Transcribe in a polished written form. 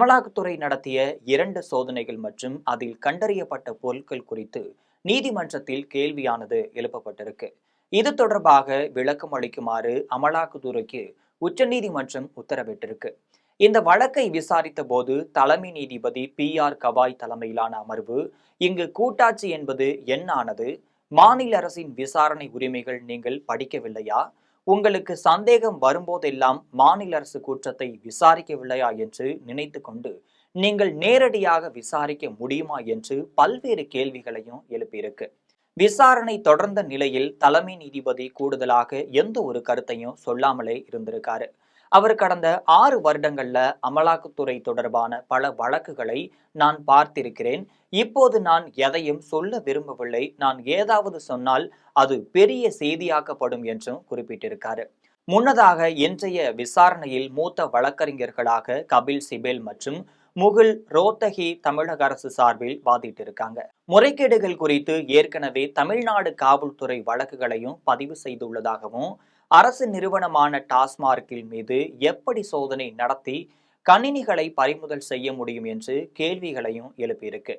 அமலாக்கத்துறை நடத்திய 2 சோதனைகள் மற்றும் அதில் கண்டறியப்பட்ட பொருட்கள் குறித்து நீதிமன்றத்தில் கேள்வியானது எழுப்பப்பட்டிருக்கு. இது தொடர்பாக விளக்கம் அளிக்குமாறு அமலாக்கத்துறைக்கு உச்சநீதிமன்றம் உத்தரவிட்டிருக்கு. இந்த வழக்கை விசாரித்த போது தலைமை நீதிபதி பி.ஆர். கவாய் தலைமையிலான அமர்வு, இங்கு கூட்டாட்சி என்பது என்னானது, மாநில அரசின் விசாரணை உரிமைகள் நீங்கள் படிக்கவில்லையா, உங்களுக்கு சந்தேகம் வரும்போதெல்லாம் மாநில அரசு குற்றத்தை விசாரிக்கவில்லையா என்று நினைத்து கொண்டு நீங்கள் நேரடியாக விசாரிக்க முடியுமா என்று பல்வேறு கேள்விகளையும் எழுப்பியிருக்கு. விசாரணை தொடர்ந்த நிலையில் தலைமை நீதிபதி கூடுதலாக எந்த ஒரு கருத்தையும் சொல்லாமலே இருந்திருக்காரு. அவர் கடந்த 6 வருடங்கள்ல அமலாக்கத்துறை தொடர்பான பல வழக்குகளை நான் பார்த்திருக்கிறேன். இப்போது நான் எதையும் சொல்ல விரும்பவில்லை. நான் ஏதாவது சொன்னால் அது பெரிய செய்தியாக்கப்படும் என்றும் குறிப்பிட்டிருக்காரு. முன்னதாக இன்றைய விசாரணையில் மூத்த வழக்கறிஞர்களாக கபில் சிபேல் மற்றும் முகுல் ரோத்தகி தமிழக அரசு சார்பில் வாதிட்டிருக்காங்க. முறைகேடுகள் குறித்து ஏற்கனவே தமிழ்நாடு காவல்துறை வழக்குகளையும் பதிவு செய்துள்ளதாகவும், அரசு நிறுவனமான டாஸ்மார்க்கில் மீது எப்படி சோதனை நடத்தி கணினிகளை பறிமுதல் செய்ய முடியும் என்று கேள்விகளையும் எழுப்பியிருக்கு.